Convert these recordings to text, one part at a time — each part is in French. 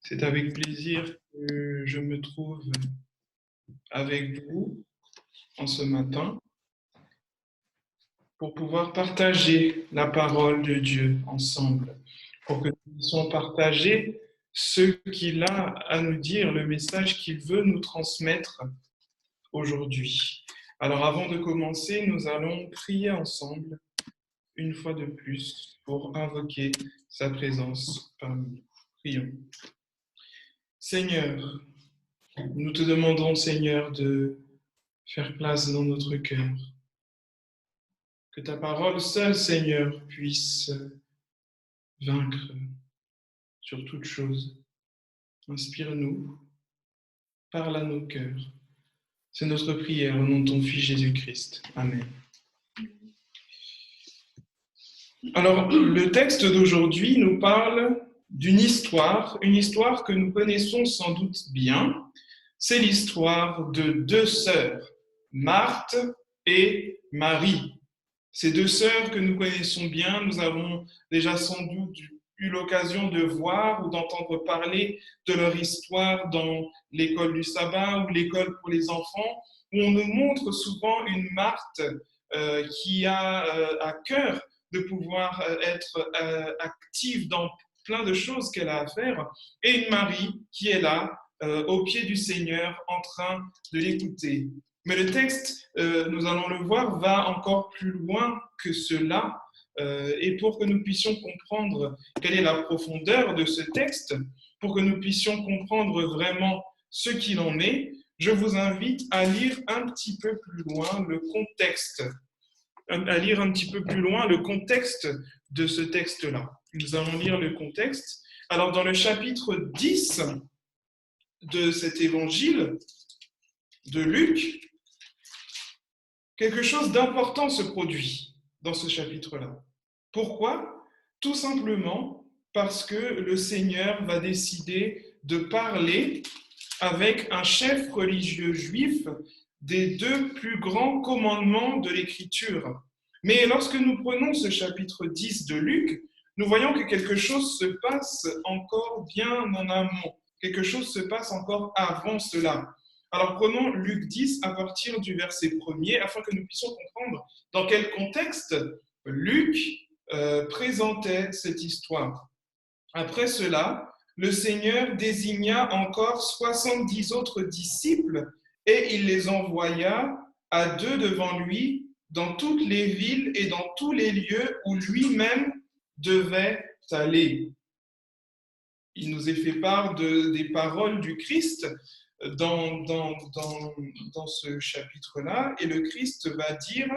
C'est avec plaisir que je me trouve avec vous en ce matin pour pouvoir partager la parole de Dieu ensemble, pour que nous puissions partager ce qu'il a à nous dire, le message qu'il veut nous transmettre aujourd'hui. Alors avant de commencer, nous allons prier ensemble une fois de plus pour invoquer sa présence parmi nous. Prions. Seigneur, nous te demandons, Seigneur, de faire place dans notre cœur. Que ta parole seule, Seigneur, puisse vaincre sur toute chose. Inspire-nous, parle à nos cœurs. C'est notre prière au nom de ton Fils Jésus-Christ. Amen. Alors, le texte d'aujourd'hui nous parle d'une histoire, une histoire que nous connaissons sans doute bien. C'est l'histoire de deux sœurs, Marthe et Marie. Ces deux sœurs que nous connaissons bien, nous avons déjà sans doute eu l'occasion de voir ou d'entendre parler de leur histoire dans l'école du sabbat ou l'école pour les enfants, où on nous montre souvent une Marthe qui a à cœur de pouvoir être active dans plein de choses qu'elle a à faire, et une Marie qui est là, au pied du Seigneur, en train de l'écouter. Mais le texte, nous allons le voir, va encore plus loin que cela. Et pour que nous puissions comprendre quelle est la profondeur de ce texte, pour que nous puissions comprendre vraiment ce qu'il en est, je vous invite à lire un petit peu plus loin le contexte, de ce texte-là. Nous allons lire le contexte. Alors, dans le chapitre 10 de cet évangile de Luc, quelque chose d'important se produit dans ce chapitre-là. Pourquoi ? Tout simplement parce que le Seigneur va décider de parler avec un chef religieux juif des deux plus grands commandements de l'Écriture. Mais lorsque nous prenons ce chapitre 10 de Luc, nous voyons que quelque chose se passe encore bien en amont. Quelque chose se passe encore avant cela. Alors prenons Luc 10 à partir du verset 1er afin que nous puissions comprendre dans quel contexte Luc présentait cette histoire. Après cela, le Seigneur désigna encore 70 autres disciples et il les envoya à deux devant lui dans toutes les villes et dans tous les lieux où lui-même devait aller. Il nous est fait part des paroles du Christ dans ce chapitre-là, et le Christ va dire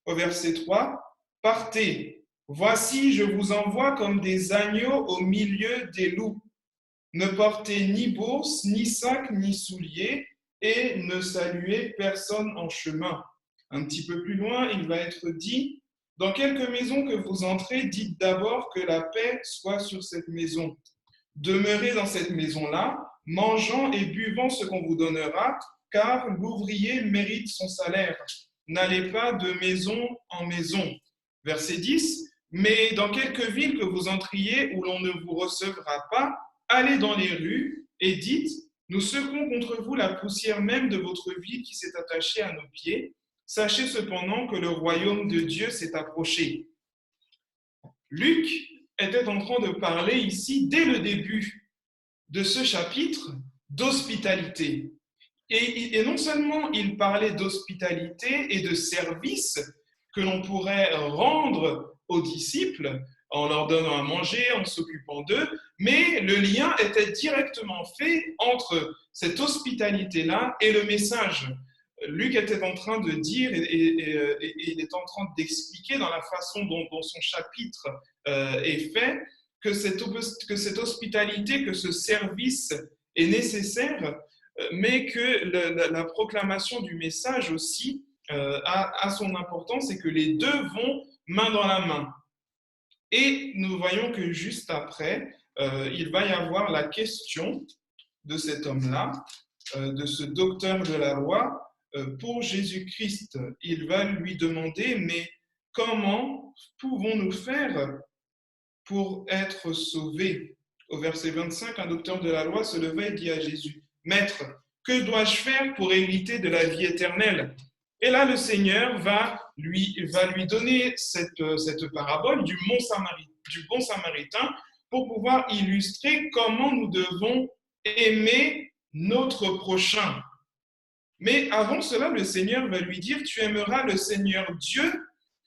au verset 3, « Partez, voici je vous envoie comme des agneaux au milieu des loups. Ne portez ni bourse, ni sac, ni souliers, et ne saluez personne en chemin. » Un petit peu plus loin, il va être dit, « Dans quelque maison que vous entrez, dites d'abord que la paix soit sur cette maison. Demeurez dans cette maison-là, mangeant et buvant ce qu'on vous donnera, car l'ouvrier mérite son salaire. N'allez pas de maison en maison. » Verset 10, « Mais dans quelque ville que vous entriez où l'on ne vous recevra pas, allez dans les rues et dites, nous secouons contre vous la poussière même de votre ville qui s'est attachée à nos pieds. Sachez cependant que le royaume de Dieu s'est approché. » Luc était en train de parler ici, dès le début de ce chapitre, d'hospitalité. Et non seulement il parlait d'hospitalité et de service que l'on pourrait rendre aux disciples en leur donnant à manger, en s'occupant d'eux, mais le lien était directement fait entre cette hospitalité-là et le message. Luc était en train de dire et il est en train d'expliquer dans la façon dont son chapitre est fait que cette hospitalité, que ce service est nécessaire, mais que la proclamation du message aussi a son importance et que les deux vont main dans la main. Et nous voyons que juste après, il va y avoir la question de cet homme-là, de ce docteur de la loi, pour Jésus-Christ. Il va lui demander, mais comment pouvons-nous faire pour être sauvés ? Au verset 25, un docteur de la loi se leva et dit à Jésus, « Maître, que dois-je faire pour hériter de la vie éternelle ?» Et là, le Seigneur va lui donner cette parabole du bon samaritain pour pouvoir illustrer comment nous devons aimer notre prochain. Mais avant cela, le Seigneur va lui dire, tu aimeras le Seigneur Dieu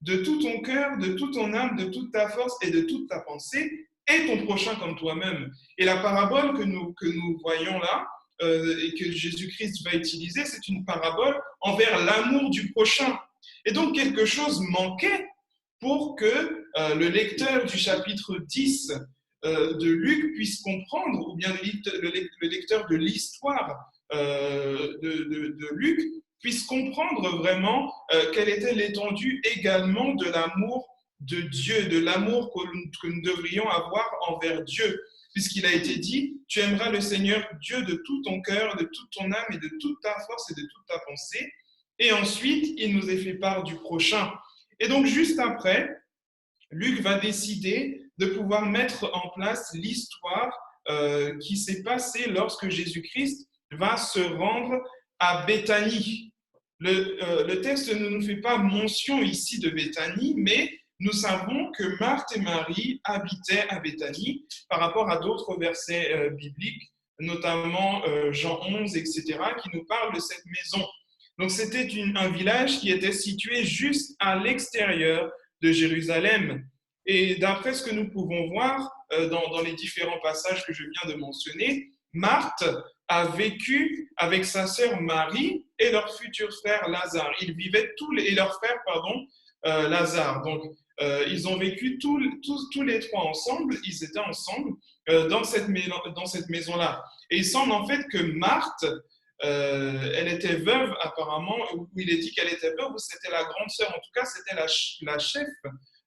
de tout ton cœur, de toute ton âme, de toute ta force et de toute ta pensée, et ton prochain comme toi-même. Et la parabole que nous voyons là, et que Jésus-Christ va utiliser, c'est une parabole envers l'amour du prochain. Et donc quelque chose manquait pour que le lecteur du chapitre 10 de Luc puisse comprendre, ou bien le lecteur de l'histoire de Luc puisse comprendre vraiment quelle était l'étendue également de l'amour de Dieu, de l'amour que nous devrions avoir envers Dieu. Puisqu'il a été dit, tu aimeras le Seigneur Dieu de tout ton cœur, de toute ton âme et de toute ta force et de toute ta pensée. Et ensuite, il nous est fait part du prochain. Et donc, juste après, Luc va décider de pouvoir mettre en place l'histoire qui s'est passée lorsque Jésus-Christ va se rendre à Béthanie. Le texte ne nous fait pas mention ici de Béthanie, mais nous savons que Marthe et Marie habitaient à Béthanie par rapport à d'autres versets bibliques, notamment Jean 11, etc., qui nous parlent de cette maison. Donc c'était un village qui était situé juste à l'extérieur de Jérusalem. Et d'après ce que nous pouvons voir dans les différents passages que je viens de mentionner, Marthe a vécu avec sa sœur Marie et leur futur frère Lazare. Ils vivaient et leur frère, Lazare. Donc, ils ont vécu tous les trois ensemble, ils étaient ensemble dans cette maison-là. Et il semble en fait que Marthe, elle était veuve apparemment, ou il est dit qu'elle était veuve, ou c'était la grande sœur, en tout cas c'était la chef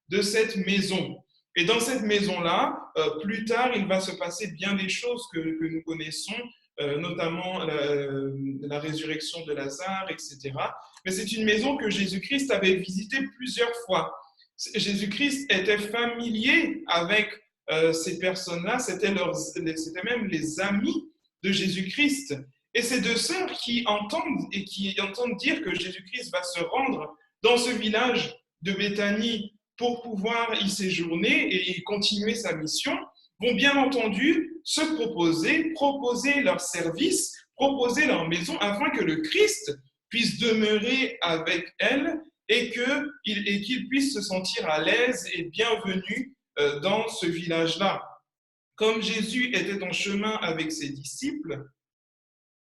de cette maison. Et dans cette maison-là, plus tard, il va se passer bien des choses que nous connaissons, notamment la résurrection de Lazare, etc. Mais c'est une maison que Jésus-Christ avait visitée plusieurs fois. Jésus-Christ était familier avec ces personnes-là, c'était même les amis de Jésus-Christ. Et ces deux sœurs qui entendent dire que Jésus-Christ va se rendre dans ce village de Béthanie pour pouvoir y séjourner et continuer sa mission, vont bien entendu se proposer leur service, proposer leur maison afin que le Christ puisse demeurer avec elles et qu'il puisse se sentir à l'aise et bienvenu dans ce village-là. Comme Jésus était en chemin avec ses disciples,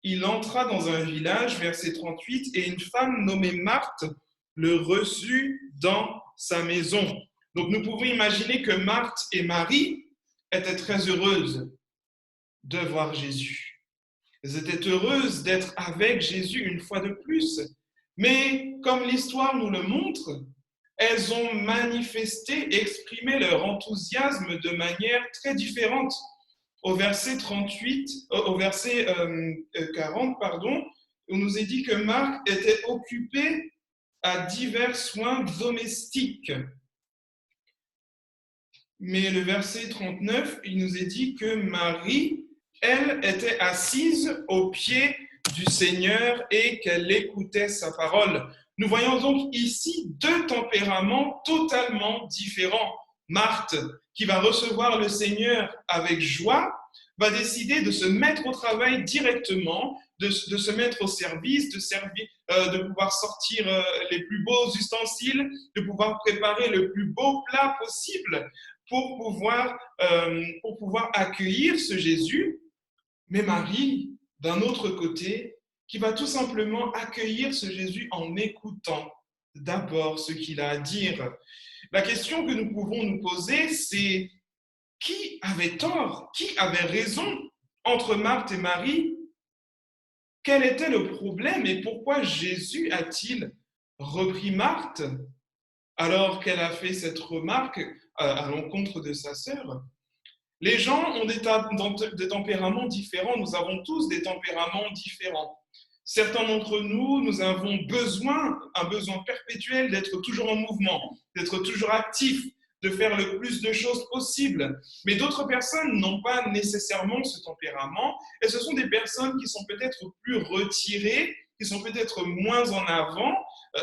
il entra dans un village, verset 38, et une femme nommée Marthe le reçut dans sa maison. Donc nous pouvons imaginer que Marthe et Marie étaient très heureuses de voir Jésus. Elles étaient heureuses d'être avec Jésus une fois de plus. Mais comme l'histoire nous le montre, elles ont manifesté, exprimé leur enthousiasme de manière très différente. Au verset 40, on nous est dit que Marthe était occupée à divers soins domestiques. Mais le verset 39, il nous est dit que Marie, elle, était assise aux pieds du Seigneur et qu'elle écoutait sa parole. Nous voyons donc ici deux tempéraments totalement différents. Marthe, qui va recevoir le Seigneur avec joie, va décider de se mettre au travail directement, de se mettre au service, de pouvoir sortir les plus beaux ustensiles, de pouvoir préparer le plus beau plat possible pour pouvoir accueillir ce Jésus. Mais Marie, d'un autre côté, qui va tout simplement accueillir ce Jésus en écoutant d'abord ce qu'il a à dire. La question que nous pouvons nous poser, c'est qui avait tort, qui avait raison entre Marthe et Marie? Quel était le problème et pourquoi Jésus a-t-il repris Marthe alors qu'elle a fait cette remarque à l'encontre de sa sœur? Les gens ont des tempéraments différents, nous avons tous des tempéraments différents. Certains d'entre nous, nous avons un besoin perpétuel d'être toujours en mouvement, d'être toujours actif, de faire le plus de choses possible. Mais d'autres personnes n'ont pas nécessairement ce tempérament, et ce sont des personnes qui sont peut-être plus retirées, qui sont peut-être moins en avant,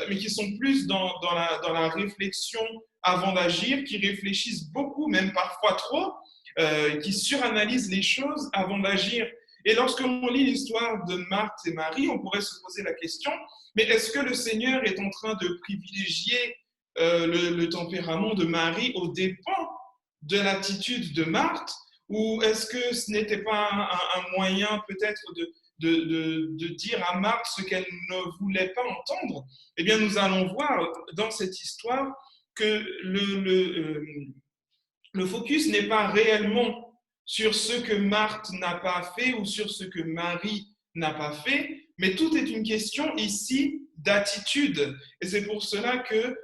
mais qui sont plus dans la réflexion avant d'agir, qui réfléchissent beaucoup, même parfois trop, qui suranalysent les choses avant d'agir. Et lorsque l'on lit l'histoire de Marthe et Marie, on pourrait se poser la question, mais est-ce que le Seigneur est en train de privilégier le tempérament de Marie aux dépens de l'attitude de Marthe, ou est-ce que ce n'était pas un moyen peut-être de dire à Marthe ce qu'elle ne voulait pas entendre? Eh bien, nous allons voir dans cette histoire que le focus n'est pas réellement sur ce que Marthe n'a pas fait ou sur ce que Marie n'a pas fait, mais tout est une question ici d'attitude. Et c'est pour cela que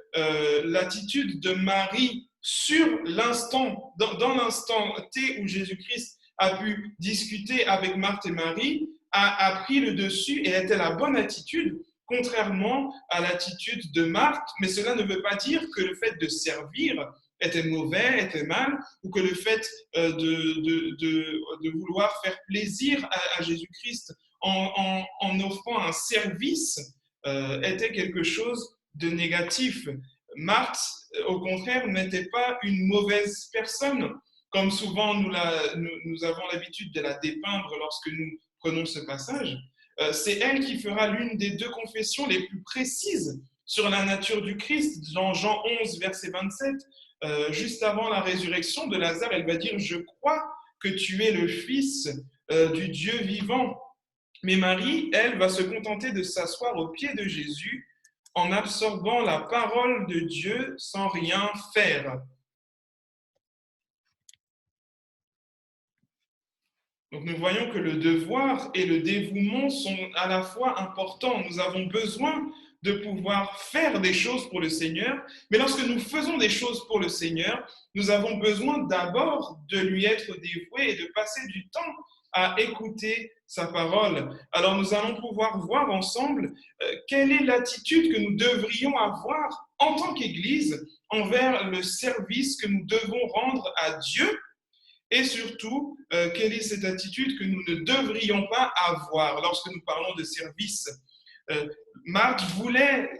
l'attitude de Marie sur l'instant, dans l'instant T où Jésus-Christ a pu discuter avec Marthe et Marie, a pris le dessus et était la bonne attitude, contrairement à l'attitude de Marthe. Mais cela ne veut pas dire que le fait de servir était mauvais, était mal, ou que le fait de vouloir faire plaisir à Jésus-Christ en offrant un service était quelque chose de négatif. Marthe, au contraire, n'était pas une mauvaise personne, comme souvent nous avons l'habitude de la dépeindre lorsque nous prenons ce passage. C'est elle qui fera l'une des deux confessions les plus précises sur la nature du Christ. Dans Jean 11, verset 27, juste avant la résurrection de Lazare, elle va dire « Je crois que tu es le Fils du Dieu vivant ». Mais Marie, elle, va se contenter de s'asseoir aux pieds de Jésus en absorbant la parole de Dieu sans rien faire. Donc nous voyons que le devoir et le dévouement sont à la fois importants. Nous avons besoin de pouvoir faire des choses pour le Seigneur, mais lorsque nous faisons des choses pour le Seigneur, nous avons besoin d'abord de lui être dévoués et de passer du temps à écouter sa parole. Alors nous allons pouvoir voir ensemble quelle est l'attitude que nous devrions avoir en tant qu'Église envers le service que nous devons rendre à Dieu. Et surtout, quelle est cette attitude que nous ne devrions pas avoir lorsque nous parlons de service? Marthe voulait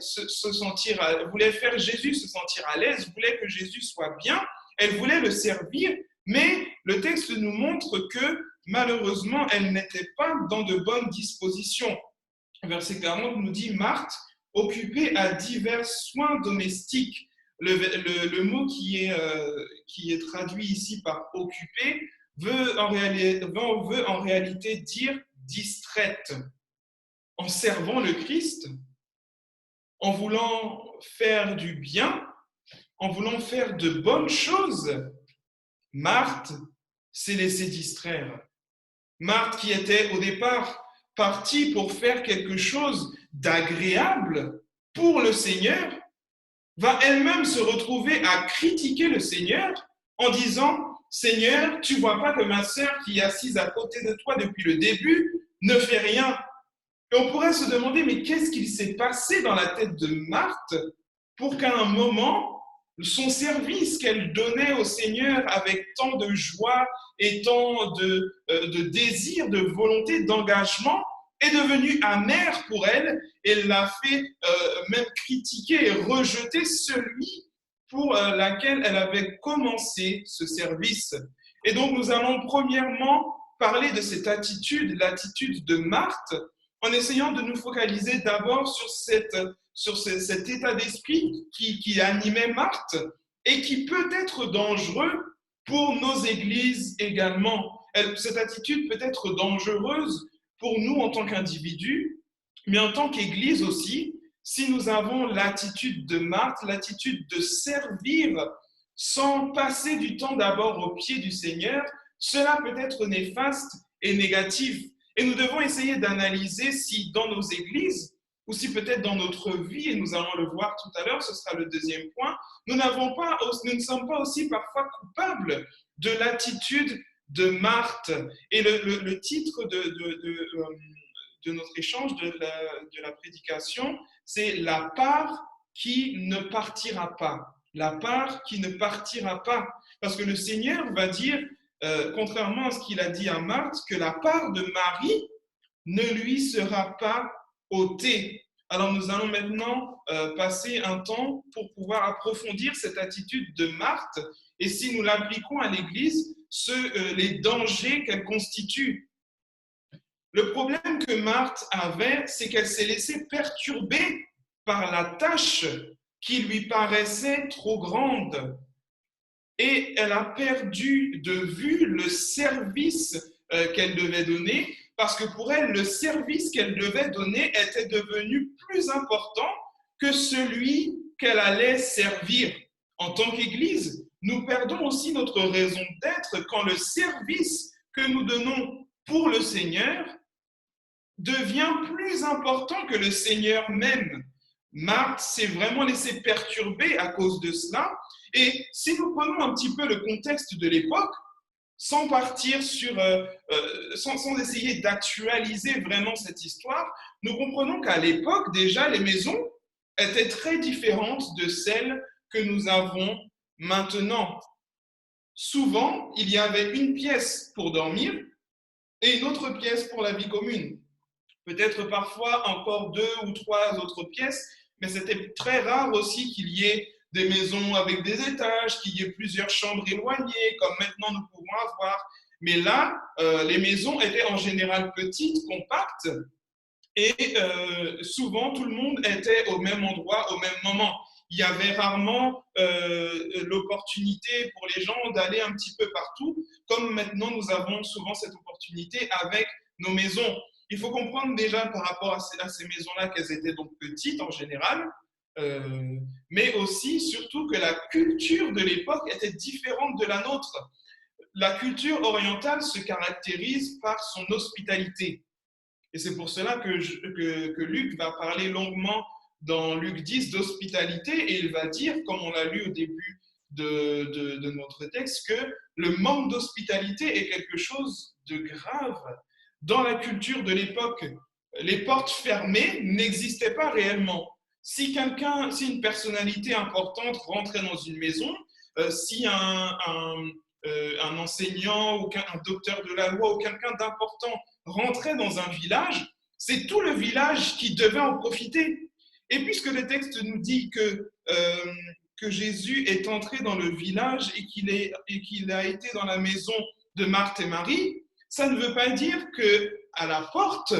voulait faire Jésus se sentir à l'aise, voulait que Jésus soit bien, elle voulait le servir, mais le texte nous montre que malheureusement, elle n'était pas dans de bonnes dispositions. Verset 40 nous dit Marthe, occupée à divers soins domestiques. Le mot qui est traduit ici par occupé veut en réalité dire distraite. En servant le Christ, en voulant faire du bien, en voulant faire de bonnes choses, Marthe s'est laissée distraire. Marthe, qui était au départ partie pour faire quelque chose d'agréable pour le Seigneur, va elle-même se retrouver à critiquer le Seigneur en disant « Seigneur, tu ne vois pas que ma sœur qui est assise à côté de toi depuis le début ne fait rien ?» Et on pourrait se demander, mais qu'est-ce qu'il s'est passé dans la tête de Marthe pour qu'à un moment, son service qu'elle donnait au Seigneur avec tant de joie et tant de désir, de volonté, d'engagement, est devenu amer pour elle et l'a fait même critiquer et rejeter celui pour laquelle elle avait commencé ce service. Et donc nous allons premièrement parler de cette attitude, l'attitude de Marthe, en essayant de nous focaliser d'abord sur cet état d'esprit qui animait Marthe et qui peut être dangereux pour nos églises également. Cette attitude peut être dangereuse pour nous en tant qu'individus, mais en tant qu'Église aussi, si nous avons l'attitude de Marthe, l'attitude de servir sans passer du temps d'abord aux pieds du Seigneur, cela peut être néfaste et négatif. Et nous devons essayer d'analyser si dans nos églises, ou si peut-être dans notre vie, et nous allons le voir tout à l'heure, ce sera le deuxième point, nous ne sommes pas aussi parfois coupables de l'attitude de Marthe. Et le titre de notre échange, de la prédication, c'est « La part qui ne partira pas ». la part qui ne partira pas. Parce que le Seigneur va dire, contrairement à ce qu'il a dit à Marthe, que la part de Marie ne lui sera pas ôtée. Alors nous allons maintenant passer un temps pour pouvoir approfondir cette attitude de Marthe et si nous l'appliquons à l'Église, les dangers qu'elle constitue. Le problème que Marthe avait, c'est qu'elle s'est laissée perturber par la tâche qui lui paraissait trop grande. Et elle a perdu de vue le service qu'elle devait donner, parce que pour elle, le service qu'elle devait donner était devenu plus important que celui qu'elle allait servir. En tant qu'Église, nous perdons aussi notre raison d'être quand le service que nous donnons pour le Seigneur devient plus important que le Seigneur même. Marthe s'est vraiment laissée perturber à cause de cela. Et si nous prenons un petit peu le contexte de l'époque, sans partir sur, sans essayer d'actualiser vraiment cette histoire, nous comprenons qu'à l'époque, déjà, les maisons étaient très différentes de celles que nous avons maintenant. Souvent, il y avait une pièce pour dormir et une autre pièce pour la vie commune. Peut-être parfois encore 2 ou 3 autres pièces, mais c'était très rare aussi qu'il y ait des maisons avec des étages, qu'il y ait plusieurs chambres éloignées, comme maintenant nous pouvons avoir. Mais là, les maisons étaient en général petites, compactes, et souvent tout le monde était au même endroit, au même moment. Il y avait rarement l'opportunité pour les gens d'aller un petit peu partout, comme maintenant nous avons souvent cette opportunité avec nos maisons. Il faut comprendre déjà par rapport à ces maisons-là qu'elles étaient donc petites en général, mais aussi, surtout, que la culture de l'époque était différente de la nôtre. La culture orientale se caractérise par son hospitalité. Et c'est pour cela que Luc va parler longuement dans Luc 10 d'hospitalité et il va dire, comme on l'a lu au début de notre texte, que le manque d'hospitalité est quelque chose de grave. Dans la culture de l'époque, les portes fermées n'existaient pas réellement. Si une personnalité importante rentrait dans une maison, si un enseignant ou un docteur de la loi ou quelqu'un d'important rentrait dans un village, c'est tout le village qui devait en profiter. Et puisque le texte nous dit que Jésus est entré dans le village et qu'il a été dans la maison de Marthe et Marie, ça ne veut pas dire qu'à la porte,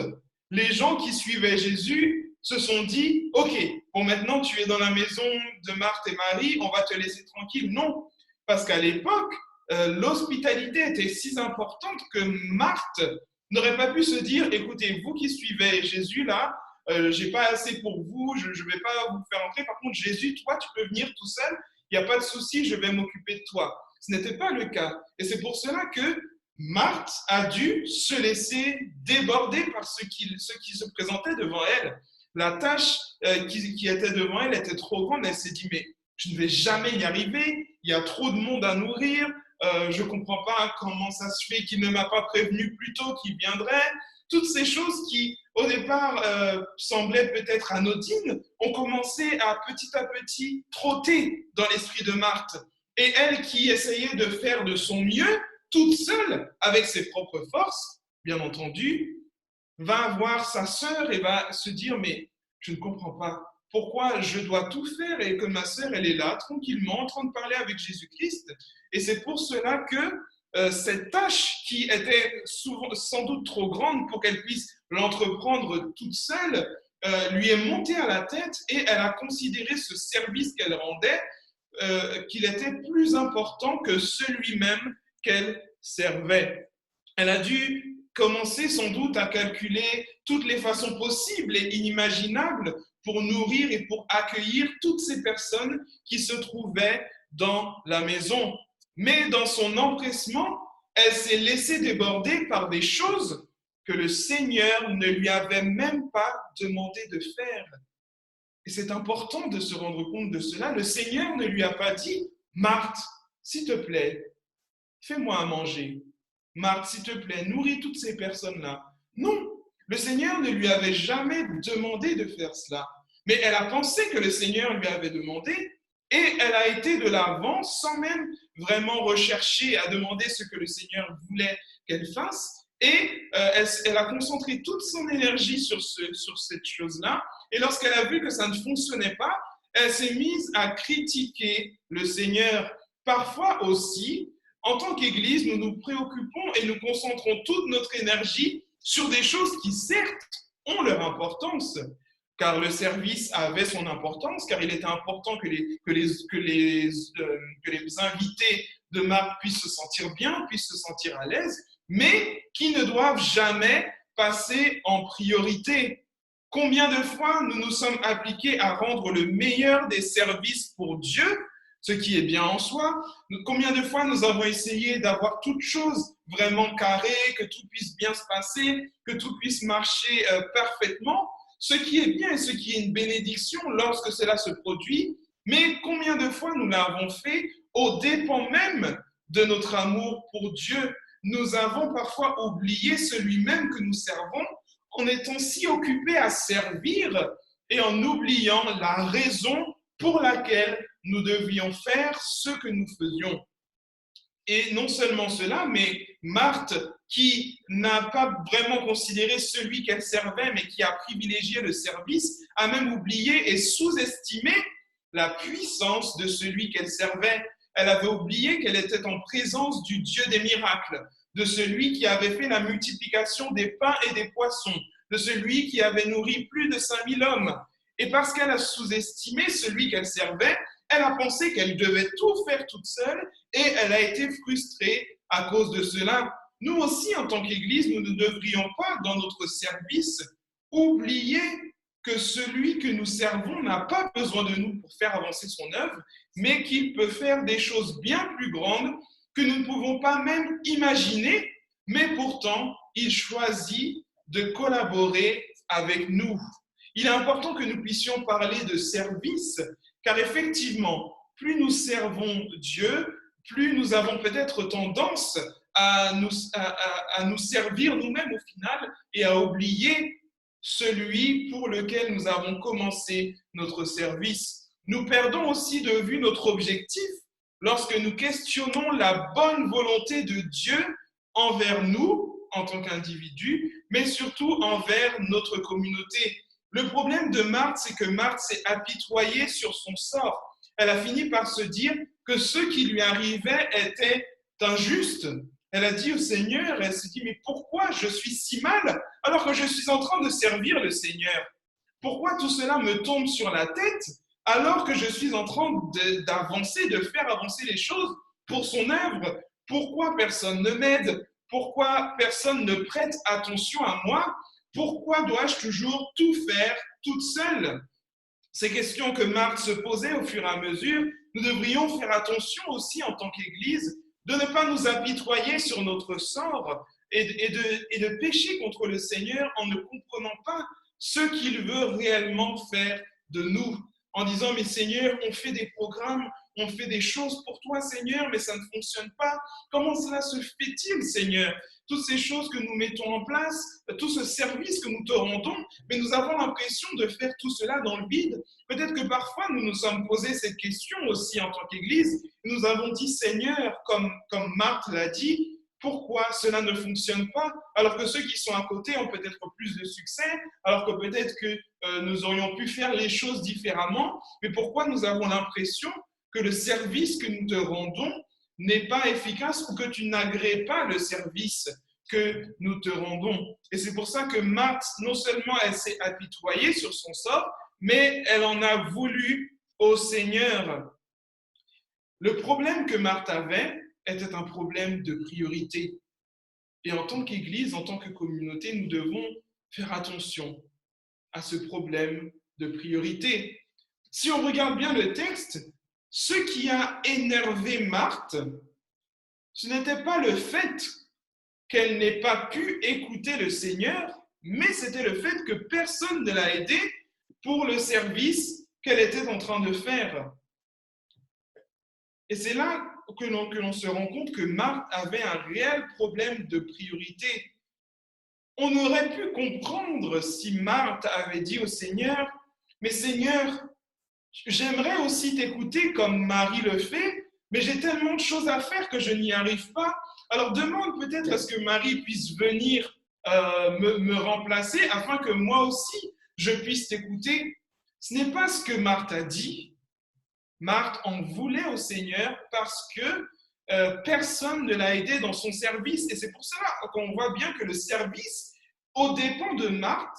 les gens qui suivaient Jésus se sont dit « Ok, bon maintenant tu es dans la maison de Marthe et Marie, on va te laisser tranquille. » Non, parce qu'à l'époque, l'hospitalité était si importante que Marthe n'aurait pas pu se dire « Écoutez, vous qui suivez Jésus là, j'ai pas assez pour vous, je ne vais pas vous faire entrer. Par contre, Jésus, toi, tu peux venir tout seul, il n'y a pas de souci, je vais m'occuper de toi. » Ce n'était pas le cas. Et c'est pour cela que Marthe a dû se laisser déborder par ce qui se présentait devant elle. La tâche qui était devant elle était trop grande. Elle s'est dit, mais je ne vais jamais y arriver, il y a trop de monde à nourrir, je ne comprends pas comment ça se fait qu'il ne m'a pas prévenu plus tôt qu'il viendrait. Toutes ces choses qui, au départ, semblaient peut-être anodines, ont commencé à petit trotter dans l'esprit de Marthe. Et elle qui essayait de faire de son mieux, toute seule, avec ses propres forces, bien entendu, va voir sa sœur et va se dire, mais je ne comprends pas pourquoi je dois tout faire et que ma sœur, elle est là, tranquillement, en train de parler avec Jésus-Christ. Et c'est pour cela que cette tâche qui était sans doute trop grande pour qu'elle puisse l'entreprendre toute seule, lui est montée à la tête et elle a considéré ce service qu'elle rendait, qu'il était plus important que celui même qu'elle servait. Elle a dû commencer sans doute à calculer toutes les façons possibles et inimaginables pour nourrir et pour accueillir toutes ces personnes qui se trouvaient dans la maison. Mais dans son empressement, elle s'est laissée déborder par des choses que le Seigneur ne lui avait même pas demandé de faire. Et c'est important de se rendre compte de cela. Le Seigneur ne lui a pas dit, Marthe, s'il te plaît, fais-moi à manger. Marthe, s'il te plaît, nourris toutes ces personnes-là. Non, le Seigneur ne lui avait jamais demandé de faire cela. Mais elle a pensé que le Seigneur lui avait demandé Et elle a été de l'avant sans même vraiment rechercher à demander ce que le Seigneur voulait qu'elle fasse. Et elle a concentré toute son énergie sur cette chose-là. Et lorsqu'elle a vu que ça ne fonctionnait pas, elle s'est mise à critiquer le Seigneur. Parfois aussi, en tant qu'Église, nous nous préoccupons et nous concentrons toute notre énergie sur des choses qui, certes, ont leur importance, car le service avait son importance, car il était important que les invités de Marc puissent se sentir bien, puissent se sentir à l'aise, mais qui ne doivent jamais passer en priorité. Combien de fois nous nous sommes appliqués à rendre le meilleur des services pour Dieu, ce qui est bien en soi? Combien de fois nous avons essayé d'avoir toutes choses vraiment carrées, que tout puisse bien se passer, que tout puisse marcher parfaitement, ce qui est bien et ce qui est une bénédiction lorsque cela se produit, mais combien de fois nous l'avons fait au dépens même de notre amour pour Dieu? Nous avons parfois oublié celui même que nous servons en étant si occupés à servir et en oubliant la raison pour laquelle nous devions faire ce que nous faisions. Et non seulement cela, mais Marthe, qui n'a pas vraiment considéré celui qu'elle servait, mais qui a privilégié le service, a même oublié et sous-estimé la puissance de celui qu'elle servait. Elle avait oublié qu'elle était en présence du Dieu des miracles, de celui qui avait fait la multiplication des pains et des poissons, de celui qui avait nourri plus de 5000 hommes. Et parce qu'elle a sous-estimé celui qu'elle servait, elle a pensé qu'elle devait tout faire toute seule et elle a été frustrée à cause de cela. Nous aussi, en tant qu'Église, nous ne devrions pas, dans notre service, oublier que celui que nous servons n'a pas besoin de nous pour faire avancer son œuvre, mais qu'il peut faire des choses bien plus grandes que nous ne pouvons pas même imaginer, mais pourtant, il choisit de collaborer avec nous. Il est important que nous puissions parler de service, car effectivement, plus nous servons Dieu, plus nous avons peut-être tendance à nous servir nous-mêmes au final et à oublier celui pour lequel nous avons commencé notre service. Nous perdons aussi de vue notre objectif lorsque nous questionnons la bonne volonté de Dieu envers nous en tant qu'individus, mais surtout envers notre communauté. Le problème de Marthe, c'est que Marthe s'est apitoyée sur son sort. Elle a fini par se dire que ce qui lui arrivait était injuste. Elle a dit au Seigneur, elle s'est dit, mais pourquoi je suis si mal alors que je suis en train de servir le Seigneur? Pourquoi tout cela me tombe sur la tête alors que je suis en train d'avancer, de faire avancer les choses pour son œuvre? Pourquoi personne ne m'aide? Pourquoi personne ne prête attention à moi? Pourquoi dois-je toujours tout faire toute seule? Ces questions que Marthe se posait au fur et à mesure, nous devrions faire attention aussi en tant qu'Église de ne pas nous apitoyer sur notre sort et de pécher contre le Seigneur en ne comprenant pas ce qu'il veut réellement faire de nous. En disant, mais Seigneur, on fait des programmes, on fait des choses pour toi, Seigneur, mais ça ne fonctionne pas. Comment cela se fait-il, Seigneur? Toutes ces choses que nous mettons en place, tout ce service que nous te rendons, mais nous avons l'impression de faire tout cela dans le vide. Peut-être que parfois nous nous sommes posé cette question aussi en tant qu'Église. Nous avons dit, Seigneur, comme Marthe l'a dit, pourquoi cela ne fonctionne pas alors que ceux qui sont à côté ont peut-être plus de succès, alors que peut-être que nous aurions pu faire les choses différemment, mais pourquoi nous avons l'impression que le service que nous te rendons n'est pas efficace ou que tu n'agrées pas le service que nous te rendons. Et c'est pour ça que Marthe, non seulement elle s'est apitoyée sur son sort, mais elle en a voulu au Seigneur. Le problème que Marthe avait était un problème de priorité. Et en tant qu'Église, en tant que communauté, nous devons faire attention à ce problème de priorité. Si on regarde bien le texte, ce qui a énervé Marthe, ce n'était pas le fait qu'elle n'ait pas pu écouter le Seigneur, mais c'était le fait que personne ne l'a aidée pour le service qu'elle était en train de faire. Et c'est là que l'on se rend compte que Marthe avait un réel problème de priorité. On aurait pu comprendre si Marthe avait dit au Seigneur, mais Seigneur, J'aimerais aussi t'écouter comme Marie le fait, mais j'ai tellement de choses à faire que je n'y arrive pas. Alors demande peut-être à ce que Marie puisse venir me remplacer afin que moi aussi je puisse t'écouter. Ce n'est pas ce que Marthe a dit. Marthe en voulait au Seigneur parce que personne ne l'a aidé dans son service. Et c'est pour cela qu'on voit bien que le service, aux dépens de Marthe,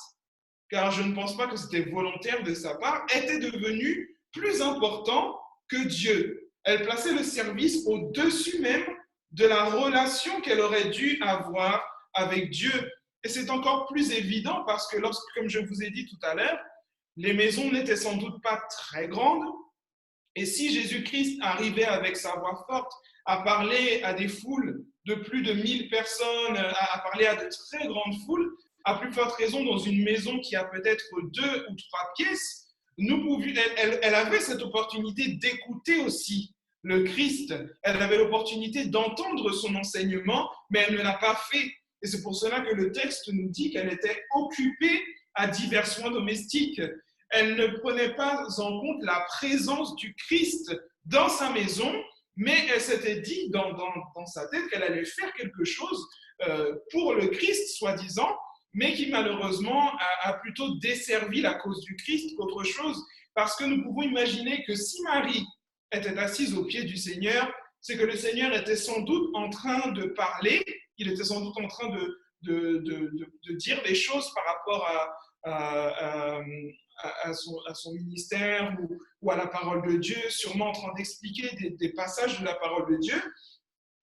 car je ne pense pas que c'était volontaire de sa part, était devenu plus important que Dieu. Elle plaçait le service au-dessus même de la relation qu'elle aurait dû avoir avec Dieu. Et c'est encore plus évident parce que lorsque, comme je vous ai dit tout à l'heure, les maisons n'étaient sans doute pas très grandes. Et si Jésus-Christ arrivait avec sa voix forte à parler à des foules de plus de 1000 personnes, à parler à de très grandes foules, à plus forte raison dans une maison qui a peut-être 2 ou 3 pièces, elle avait cette opportunité d'écouter aussi le Christ. Elle avait l'opportunité d'entendre son enseignement, mais elle ne l'a pas fait. Et c'est pour cela que le texte nous dit qu'elle était occupée à divers soins domestiques. Elle ne prenait pas en compte la présence du Christ dans sa maison, mais elle s'était dit dans sa tête qu'elle allait faire quelque chose pour le Christ, soi-disant, mais qui malheureusement a plutôt desservi la cause du Christ qu'autre chose, parce que nous pouvons imaginer que si Marie était assise aux pieds du Seigneur, c'est que le Seigneur était sans doute en train de parler, il était sans doute en train de dire des choses par rapport à son ministère ou à la parole de Dieu, sûrement en train d'expliquer des passages de la parole de Dieu.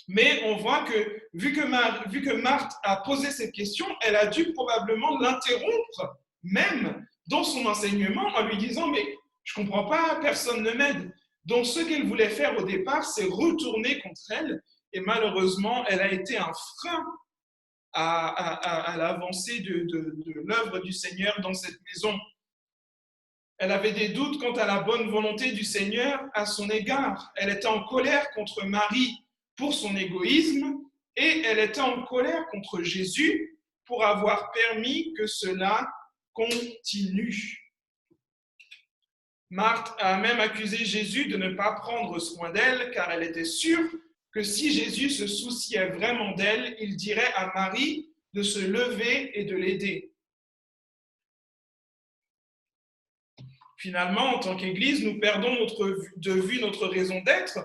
Mais on voit que vu que Marthe a posé cette question, elle a dû probablement l'interrompre, même dans son enseignement, en lui disant « Mais je ne comprends pas, personne ne m'aide. » Donc ce qu'elle voulait faire au départ, c'est retourner contre elle. Et malheureusement, elle a été un frein à l'avancée de l'œuvre du Seigneur dans cette maison. Elle avait des doutes quant à la bonne volonté du Seigneur à son égard. Elle était en colère contre Marie pour son égoïsme et elle était en colère contre Jésus pour avoir permis que cela continue. Marthe a même accusé Jésus de ne pas prendre soin d'elle car elle était sûre que si Jésus se souciait vraiment d'elle, il dirait à Marie de se lever et de l'aider. Finalement, en tant qu'Église, nous perdons de vue notre raison d'être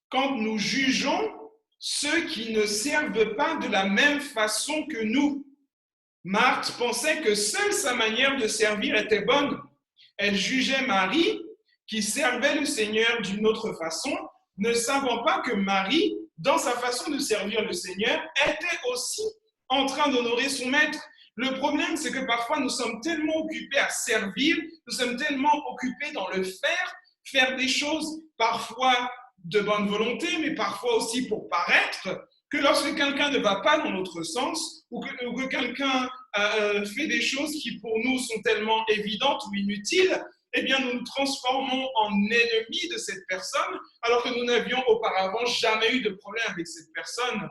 quand nous jugeons ceux qui ne servent pas de la même façon que nous. Marthe pensait que seule sa manière de servir était bonne. Elle jugeait Marie, qui servait le Seigneur d'une autre façon, ne savant pas que Marie, dans sa façon de servir le Seigneur, était aussi en train d'honorer son maître. Le problème, c'est que parfois, nous sommes tellement occupés à servir, nous sommes tellement occupés dans le faire des choses parfois de bonne volonté, mais parfois aussi pour paraître, que lorsque quelqu'un ne va pas dans notre sens, ou que quelqu'un fait des choses qui pour nous sont tellement évidentes ou inutiles, eh bien nous nous transformons en ennemis de cette personne, alors que nous n'avions auparavant jamais eu de problème avec cette personne.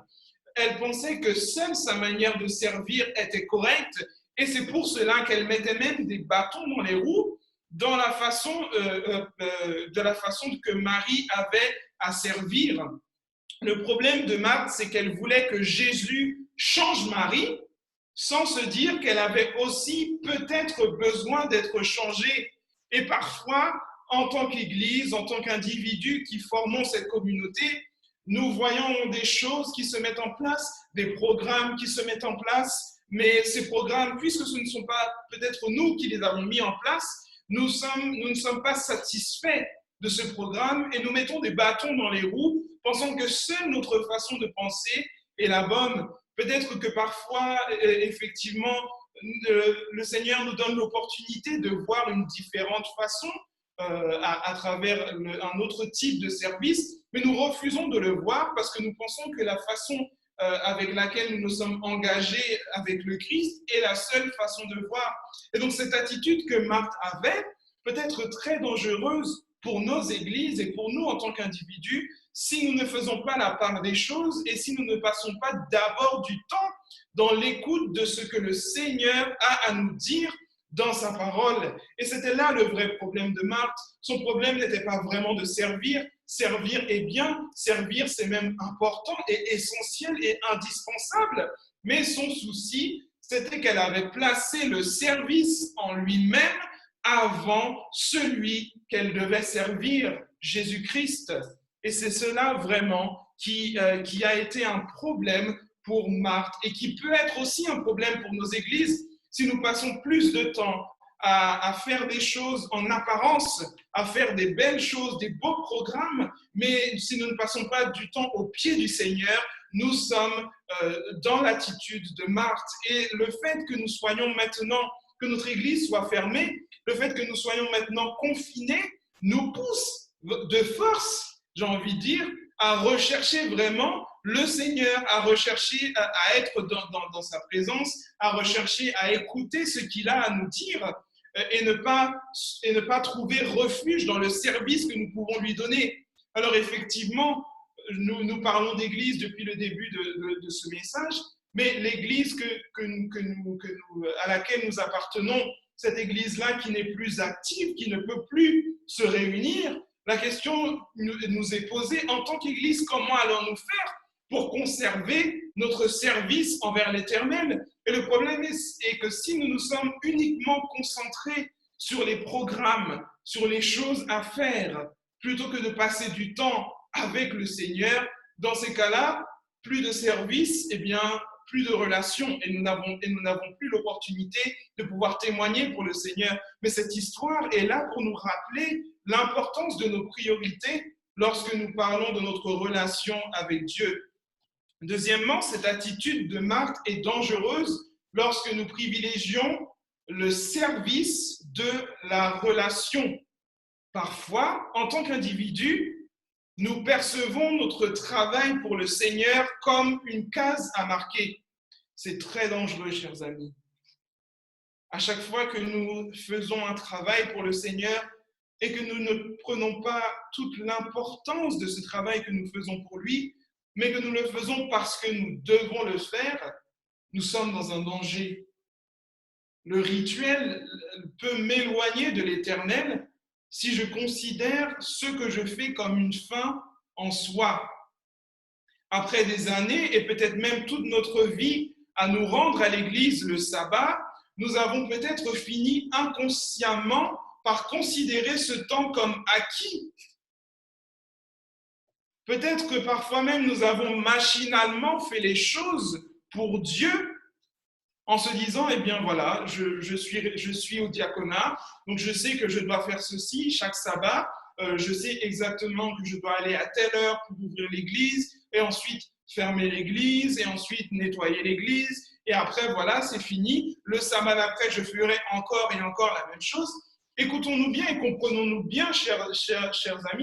Elle pensait que seule sa manière de servir était correcte, et c'est pour cela qu'elle mettait même des bâtons dans les roues dans la façon, de la façon que Marie avait à servir. Le problème de Marthe, c'est qu'elle voulait que Jésus change Marie, sans se dire qu'elle avait aussi peut-être besoin d'être changée. Et parfois, en tant qu'Église, en tant qu'individu qui formons cette communauté, nous voyons des choses qui se mettent en place, des programmes qui se mettent en place, mais ces programmes, puisque ce ne sont pas peut-être nous qui les avons mis en place, nous ne sommes pas satisfaits de ce programme et nous mettons des bâtons dans les roues, pensant que seule notre façon de penser est la bonne. Peut-être que parfois, effectivement, le Seigneur nous donne l'opportunité de voir une différente façon à travers un autre type de service, mais nous refusons de le voir parce que nous pensons que la façon avec laquelle nous nous sommes engagés avec le Christ est la seule façon de voir. Et donc cette attitude que Marthe avait peut être très dangereuse pour nos églises et pour nous en tant qu'individus si nous ne faisons pas la part des choses et si nous ne passons pas d'abord du temps dans l'écoute de ce que le Seigneur a à nous dire dans sa parole. Et c'était là le vrai problème de Marthe. Son problème n'était pas vraiment de servir. Servir est bien, servir c'est même important et essentiel et indispensable. Mais son souci, c'était qu'elle avait placé le service en lui-même avant celui qu'elle devait servir, Jésus-Christ. Et c'est cela vraiment qui a été un problème pour Marthe et qui peut être aussi un problème pour nos églises si nous passons plus de temps à faire des choses en apparence, à faire des belles choses, des beaux programmes, mais si nous ne passons pas du temps au pied du Seigneur, nous sommes dans l'attitude de Marthe. Et le fait que nous soyons maintenant, que notre église soit fermée, le fait que nous soyons maintenant confinés, nous pousse de force, j'ai envie de dire, à rechercher vraiment le Seigneur, à rechercher à être dans sa présence, à rechercher à écouter ce qu'il a à nous dire et ne pas trouver refuge dans le service que nous pouvons lui donner. Alors effectivement, nous parlons d'église depuis le début de ce message, mais l'église à laquelle nous appartenons, cette église-là qui n'est plus active, qui ne peut plus se réunir, la question nous est posée en tant qu'Église, comment allons-nous faire pour conserver notre service envers l'Éternel? Et le problème est que si nous nous sommes uniquement concentrés sur les programmes, sur les choses à faire, plutôt que de passer du temps avec le Seigneur, dans ces cas-là, plus de service, eh bien, plus de relations, et nous n'avons plus l'opportunité de pouvoir témoigner pour le Seigneur. Mais cette histoire est là pour nous rappeler l'importance de nos priorités lorsque nous parlons de notre relation avec Dieu. Deuxièmement, cette attitude de Marthe est dangereuse lorsque nous privilégions le service de la relation. Parfois, en tant qu'individu, nous percevons notre travail pour le Seigneur comme une case à marquer. C'est très dangereux, chers amis. À chaque fois que nous faisons un travail pour le Seigneur et que nous ne prenons pas toute l'importance de ce travail que nous faisons pour lui, mais que nous le faisons parce que nous devons le faire, nous sommes dans un danger. Le rituel peut m'éloigner de l'Éternel si je considère ce que je fais comme une fin en soi. Après des années et peut-être même toute notre vie à nous rendre à l'église le sabbat, nous avons peut-être fini inconsciemment par considérer ce temps comme acquis. Peut-être que parfois même nous avons machinalement fait les choses pour Dieu en se disant, eh bien voilà, je suis au diaconat, donc je sais que je dois faire ceci chaque sabbat, je sais exactement que je dois aller à telle heure pour ouvrir l'église, et ensuite fermer l'église, et ensuite nettoyer l'église, et après voilà, c'est fini. Le sabbat d'après, je ferai encore et encore la même chose. Écoutons-nous bien et comprenons-nous bien, chers amis,